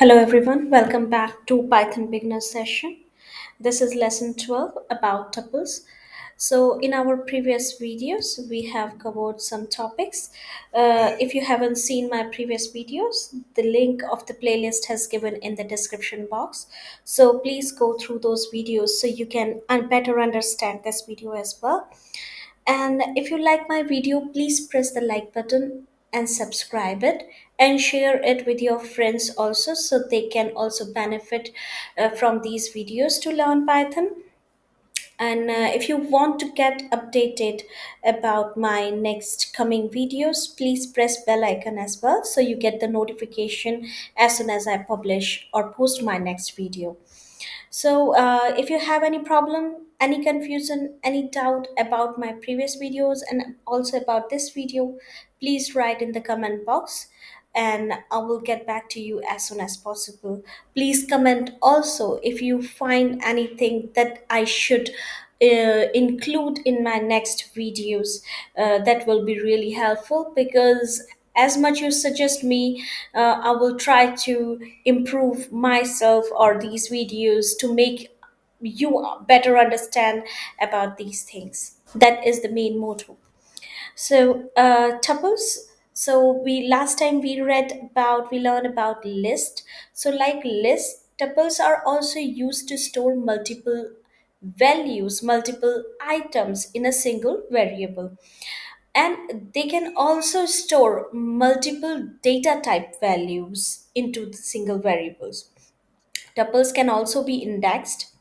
Hello everyone, welcome back to Python beginner session. This is lesson 12 about tuples. So in our previous videos, we have covered some topics. If you haven't seen my previous videos, the link of the playlist has given in the description box. So please go through those videos so you can better understand this video as well. And if you like my video, please press the like button and subscribe it and share it with your friends also so they can also benefit from these videos to learn Python. And if you want to get updated about my next coming videos, please press bell icon as well so you get the notification as soon as I publish or post my next video. So, if you have any problem, any confusion, any doubt about my previous videos and also about this video, please write in the comment box and I will get back to you as soon as possible. Please comment also if you find anything that I should include in my next videos. That will be really helpful because as much you suggest me, I will try to improve myself or these videos to make you better understand about these things. That is the main motto. So tuples. So we last time we learned about list. So like list, tuples are also used to store multiple values, multiple items in a single variable. And they can also store multiple data type values into the single variables. Tuples can also be indexed,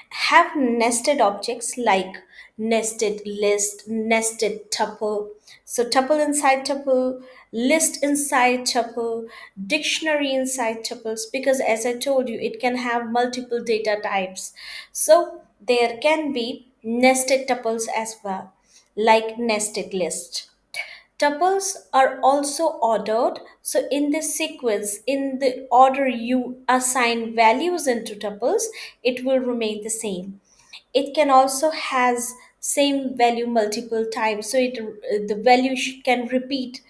have nested objects like nested list, nested tuple. So, tuple inside tuple, list inside tuple, dictionary inside tuples, because as I told you, it can have multiple data types. So, there can be nested tuples as well, like nested list. Tuples are also ordered. So, in this sequence, in the order you assign values into tuples, it will remain the same. It can also has same value multiple times, so the value can repeat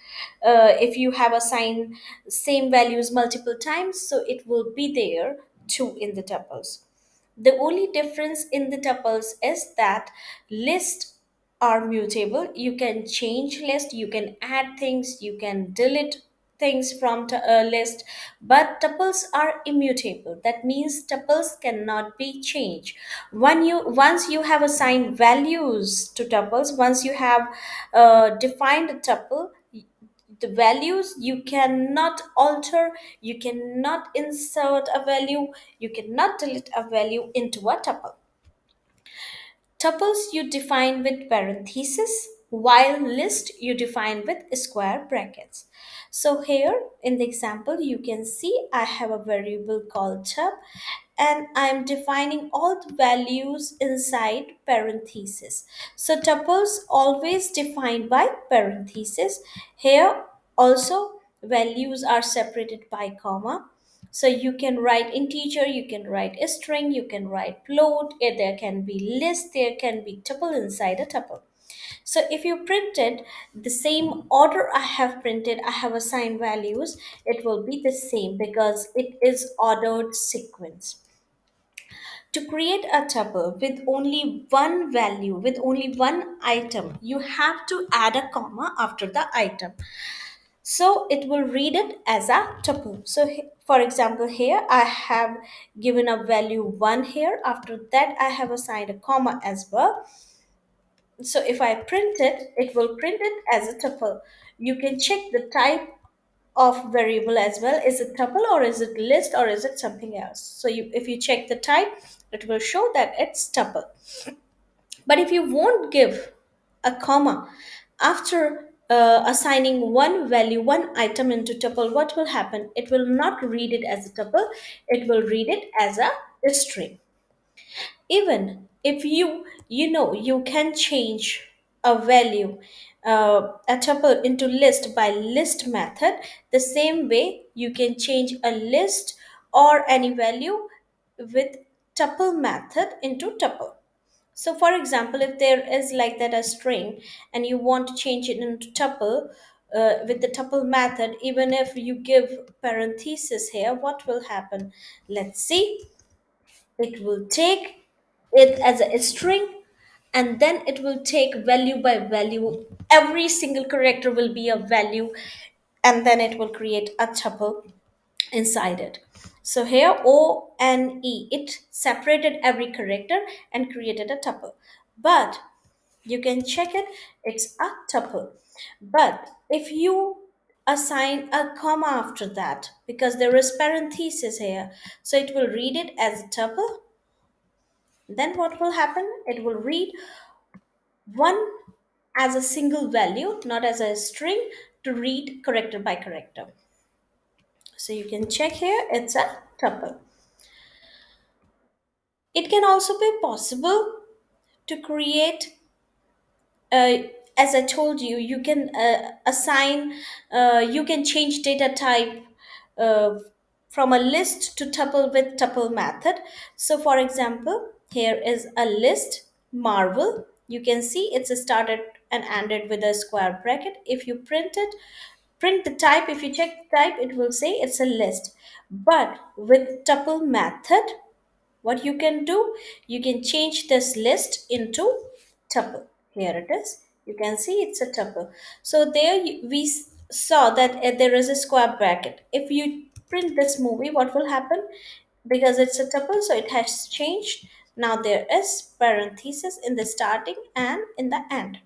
if you have assigned same values multiple times, so it will be there too in the tuples. The only difference in the tuples is that lists are mutable. You can change list, you can add things, you can delete things from a list, but tuples are immutable. That means tuples cannot be changed. Once you have assigned values to tuples, once you have defined a tuple, the values you cannot alter, you cannot insert a value, you cannot delete a value into a tuple. Tuples you define with parentheses, while list you define with square brackets. So here in the example, you can see I have a variable called tup and I'm defining all the values inside parentheses. So tuples always defined by parentheses. Here also values are separated by comma. So you can write integer, you can write a string, you can write float, there can be list, there can be tuple inside a tuple. So if you printed the same order I have printed, I have assigned values, it will be the same because it is ordered sequence. To create a tuple with only one value, with only one item, you have to add a comma after the item. So it will read it as a tuple. So for example, here I have given a value 1 here. After that, I have assigned a comma as well. So if I print it, it will print it as a tuple. You can check the type of variable as well. Is it tuple or is it list or is it something else? So if you check the type, it will show that it's tuple. But if you won't give a comma after assigning one value, one item into tuple, what will happen? It will not read it as a tuple, it will read it as a string. Even if you can change a value, a tuple into list by list method, the same way you can change a list or any value with tuple method into tuple. So, for example, if there is like that a string and you want to change it into tuple, with the tuple method, even if you give parenthesis here, what will happen? Let's see. It will take it as a string, and then it will take value by value. Every single character will be a value, and then it will create a tuple inside it. So here O and E, it separated every character and created a tuple. But you can check it, it's a tuple. But if you assign a comma after that, because there is parenthesis here, so it will read it as a tuple. Then what will happen? It will read one as a single value, not as a string, to read character by character. So you can check here, it's a tuple. It can also be possible to create, uh, as I told you, you can assign, you can change data type uh, from a list to tuple with tuple method. So, for example, here is a list Marvel. You can see it's started and ended with a square bracket. If you print it, print the type. If you check the type, it will say it's a list. But with tuple method, what you can do, you can change this list into tuple. Here it is, you can see it's a tuple. So there saw that there is a square bracket. If you print this movie, what will happen? Because it's a tuple, so it has changed. Now there is parenthesis in the starting and in the end.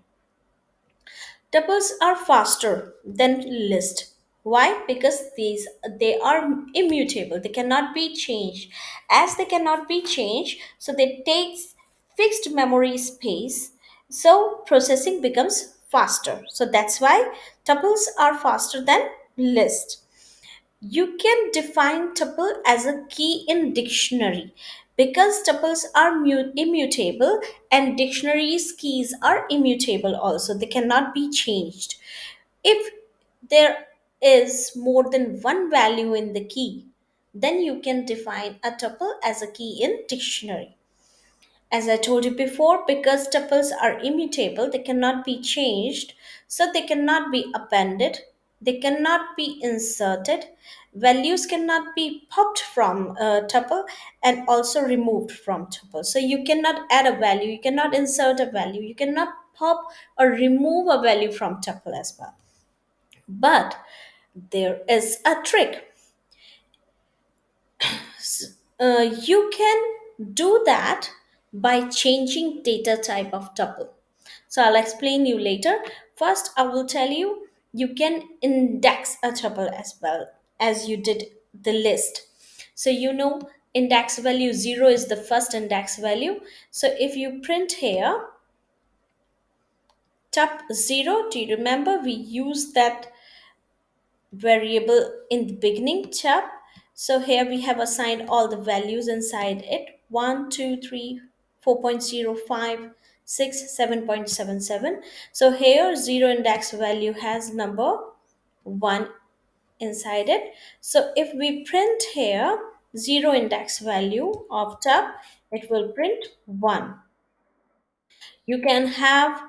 Tuples are faster than list. Why? Because they are immutable. They cannot be changed. As they cannot be changed, so they take fixed memory space. So processing becomes faster. So that's why tuples are faster than list. You can define tuple as a key in dictionary because tuples are immutable and dictionaries keys are immutable also. They cannot be changed. If there is more than one value in the key, then you can define a tuple as a key in dictionary. As I told you before, because tuples are immutable, they cannot be changed, so they cannot be appended, they cannot be inserted, values cannot be popped from a tuple and also removed from tuple. So you cannot add a value, you cannot insert a value, you cannot pop or remove a value from tuple as well. But there is a trick. You can do that by changing data type of tuple. So I'll explain you later. First, I will tell you you can index a tuple as well as you did the list. So you know index value 0 is the first index value. So if you print here tup 0, do you remember we used that variable in the beginning tab? So here we have assigned all the values inside it: 1, 2, 3, 4.05, 6, 7.77. So here 0 index value has number 1 inside it. So if we print here 0 index value of tab, it will print 1. You can have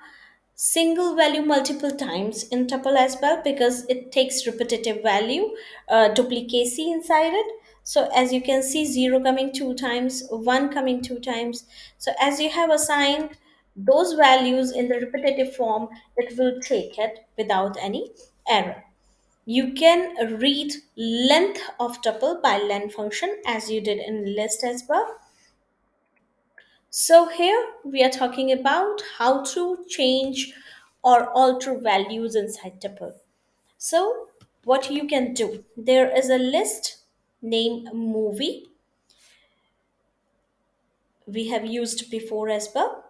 single value multiple times in tuple as well because it takes repetitive value, duplicacy inside it. So as you can see, 0 coming 2 times, 1 coming 2 times. So as you have assigned those values in the repetitive form, it will take it without any error. You can read length of tuple by len function as you did in list as well. So here we are talking about how to change or alter values inside tuple. So what you can do, there is a list named movie we have used before as well.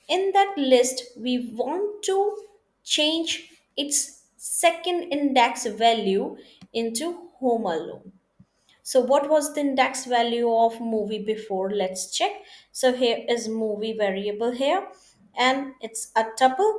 In that list, we want to change its second index value into Home Alone. So what was the index value of movie before? Let's check. So here is movie variable here, and it's a tuple.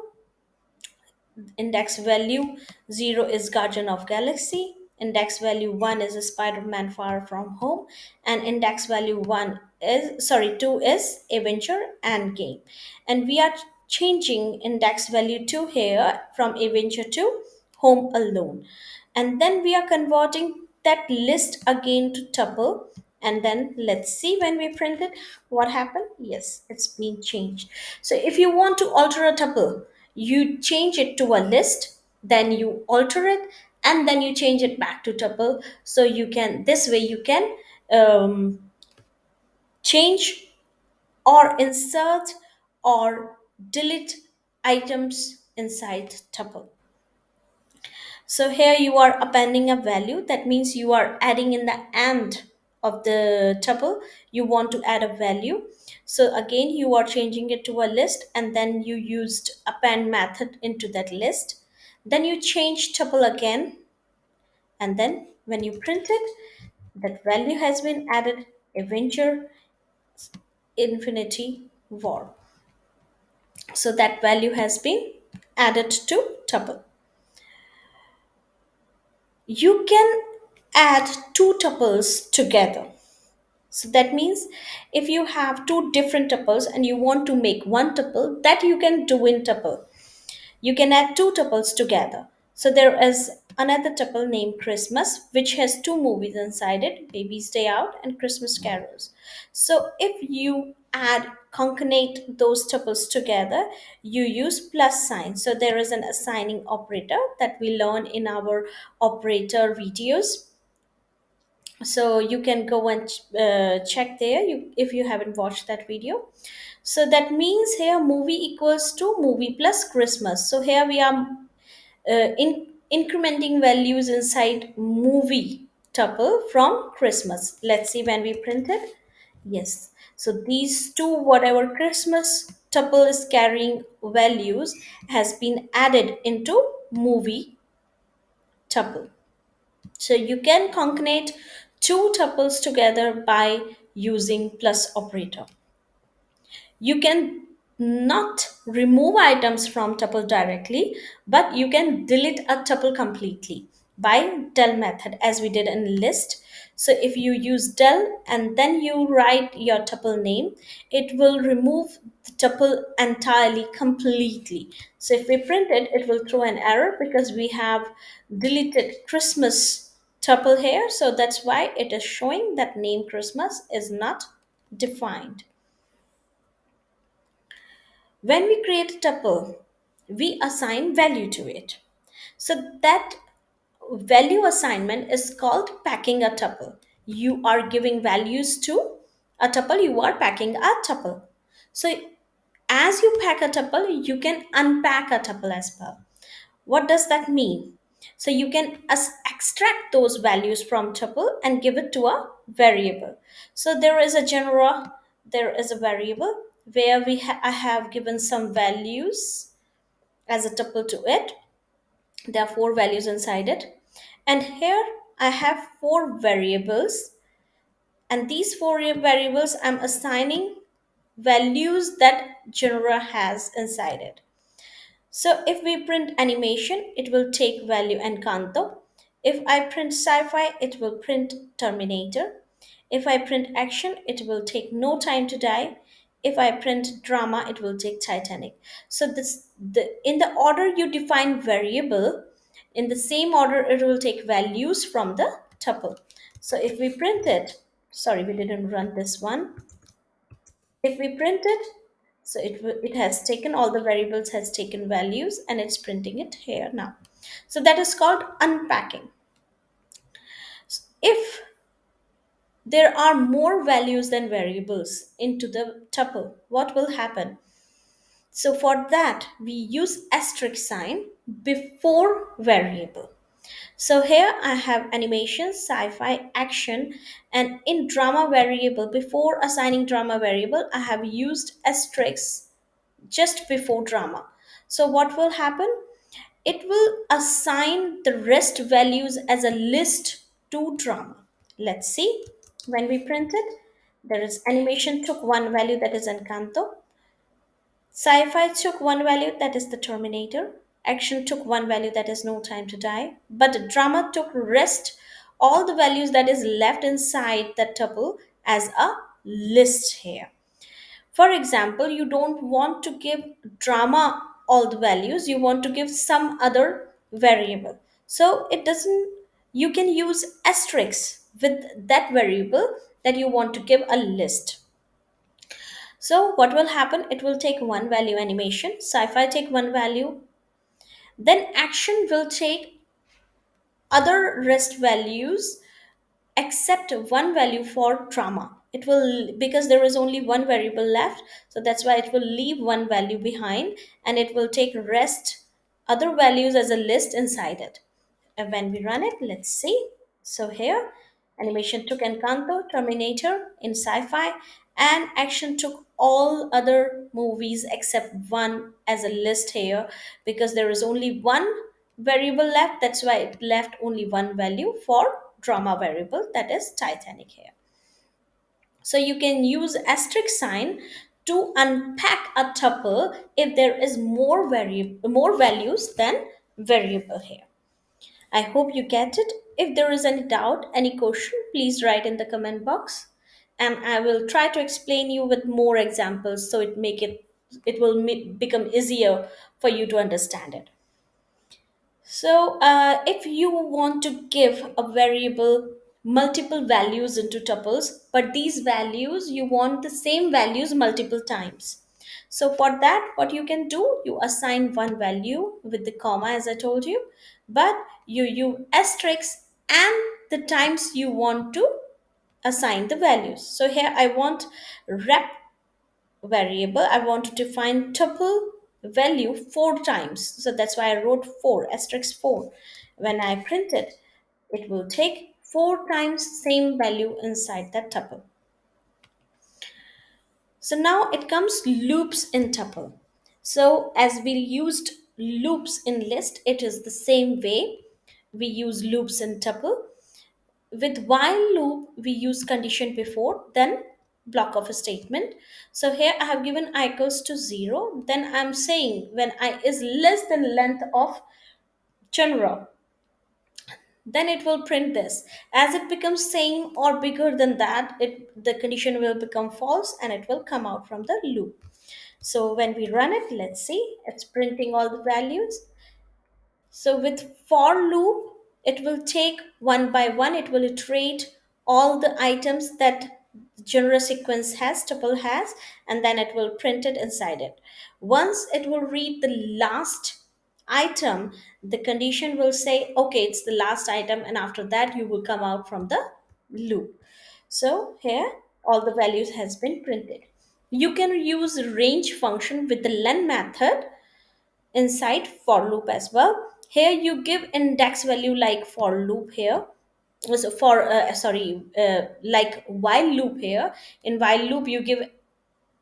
Index value 0 is Guardian of Galaxy. Index value 1 is Spider-Man Far From Home. And index value 2 is Avenger and Game. And we are changing index value 2 here from Avenger to home alone. And then we are converting that list again to tuple. And then let's see when we print it, what happened. Yes, it's been changed. So if you want to alter a tuple, you change it to a list, then you alter it, and then you change it back to tuple. So you can, this way you can um, change or insert or delete items inside tuple. So here you are appending a value. That means you are adding in the end of the tuple. You want to add a value. So again, you are changing it to a list, and then you used append method into that list. Then you change tuple again, and then when you print it, that value has been added. Avenger Infinity War. So that value has been added to tuple. You can add two tuples together. So that means if you have two different tuples and you want to make one tuple, that you can do in tuple. You can add two tuples together. So there is another tuple named Christmas, which has two movies inside it, Baby's Day Out and Christmas Carols. So if you add concatenate those tuples together, you use plus sign. So there is an assigning operator that we learn in our operator videos. So you can go and check there if you haven't watched that video. So that means here movie equals to movie plus Christmas. So here we are incrementing values inside movie tuple from Christmas. Let's see when we print it. Yes. So these two, whatever Christmas tuple is carrying values, has been added into movie tuple. So you can concatenate two tuples together by using plus operator. You can not remove items from tuple directly, but you can delete a tuple completely by del method as we did in list. So if you use del and then you write your tuple name, it will remove the tuple entirely completely. So if we print it, it will throw an error because we have deleted Christmas tuple here. So that's why it is showing that name Christmas is not defined. When we create a tuple, we assign value to it. So that value assignment is called packing a tuple. You are giving values to a tuple, you are packing a tuple. So as you pack a tuple, you can unpack a tuple as well. What does that mean? So you can extract those values from tuple and give it to a variable. So there is a genera, there is a variable where I have given some values as a tuple to it. There are four values inside it. And here I have four variables. And these four variables I'm assigning values that genera has inside it. So if we print animation, it will take value Encanto. If I print sci-fi, it will print Terminator. If I print action, it will take No Time to Die. If I print drama, it will take Titanic. So in the order you define variable, in the same order it will take values from the tuple. So if we print it, sorry, we didn't run this one. If we print it, so it has taken all the variables, has taken values, and it's printing it here now. So that is called unpacking. If there are more values than variables into the tuple, what will happen? So for that we use asterisk sign before variable. So here I have animation, sci-fi, action, and in drama variable, before assigning drama variable, I have used asterisk just before drama. So what will happen? It will assign the rest values as a list to drama. Let's see. When we print it, there is animation took one value, that is Encanto. Sci-fi took one value, that is the Terminator. Action took one value, that is No Time to Die. But drama took rest, all the values that is left inside that tuple as a list here. For example, you don't want to give drama all the values, you want to give some other variable. So it doesn't, you can use asterisk with that variable that you want to give a list. So what will happen? It will take one value animation. So if I take one value, then action will take other rest values except one value for trauma. It will, because there is only one variable left, so that's why it will leave one value behind, and it will take rest other values as a list inside it. And when we run it, let's see. So here, animation took Encanto, Terminator in sci-fi, and action took all other movies except one as a list here, because there is only one variable left. That's why it left only one value for drama variable, that is Titanic here. So you can use asterisk sign to unpack a tuple if there is more values than variable here. I hope you get it. If there is any doubt, any question, please write in the comment box, and I will try to explain you with more examples so it will become easier for you to understand it. So, if you want to give a variable multiple values into tuples, but these values you want the same values multiple times. So, for that, what you can do, you assign one value with the comma, as I told you, but you use asterisk and the times you want to assign the values. So, here I want rep variable, I want to define tuple value four times. So that's why I wrote four, asterisk four. When I print it, it will take four times same value inside that tuple. So now it comes loops in tuple. So as we used loops in list, it is the same way we use loops in tuple. With while loop we use condition before, then block of a statement. So here I have given I equals to 0, then I'm saying when I is less than length of genre, then it will print this. As it becomes same or bigger than that, the condition will become false and it will come out from the loop. So when we run it, let's see, it's printing all the values. So with for loop, it will take one by one, it will iterate all the items that genre sequence has, tuple has, and then it will print it inside it. Once it will read the last item, the condition will say, okay, it's the last item, and after that you will come out from the loop. So here all the values has been printed. You can use range function with the len method inside for loop as well. Here you give index value like for loop here. So for like while loop here. In while loop you give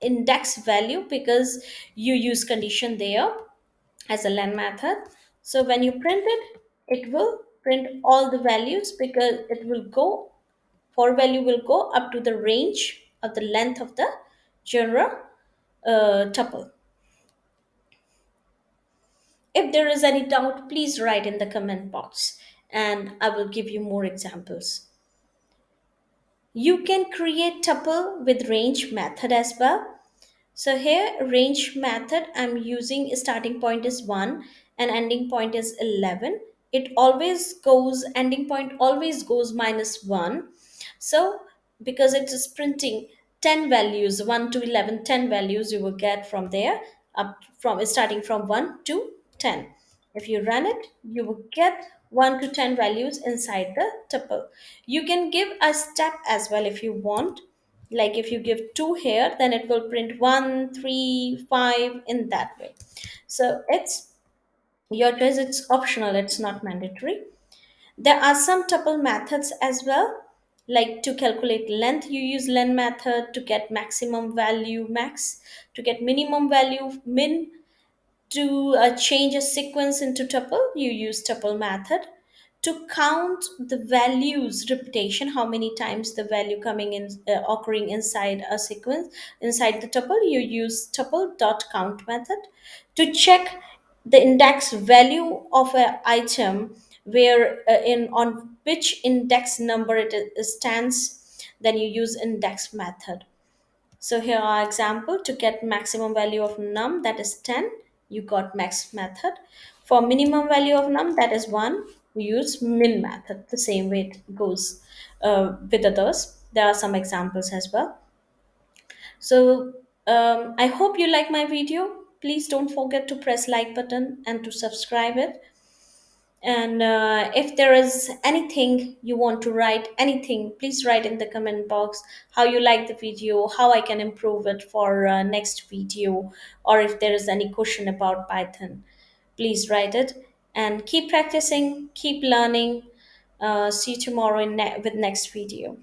index value because you use condition there as a len method. So when you print it, it will print all the values because it will go, for value will go up to the range of the length of the genre tuple. If there is any doubt, please write in the comment box and I will give you more examples. You can create tuple with range method as well. So here range method I'm using starting point is 1 and ending point is 11. It always goes, ending point always goes minus 1. So because it is printing 10 values, 1 to 11, 10 values you will get from there, up from starting from 1 to 10. If you run it, you will get 1 to 10 values inside the tuple. You can give a step as well if you want. Like if you give 2 here, then it will print 1, 3, 5 in that way. So it's your choice, it's optional, it's not mandatory. There are some tuple methods as well. Like to calculate length, you use len method. To get maximum value, max. To get minimum value, min. To change a sequence into tuple, you use tuple method. To count the values repetition, how many times the value coming in occurring inside a sequence inside the tuple, you use tuple dot count method. To check the index value of an item, where in on which index number stands, then you use index method. So here are example. To get maximum value of num, that is 10, you got max method. For minimum value of num, that is 1, we use min method, the same way it goes with others. There are some examples as well. So I hope you like my video. Please don't forget to press like button and to subscribe it. And if there is anything you want to write, anything, please write in the comment box how you like the video, how I can improve it for next video, or if there is any question about Python, please write it. And keep practicing, keep learning. See you tomorrow with next video.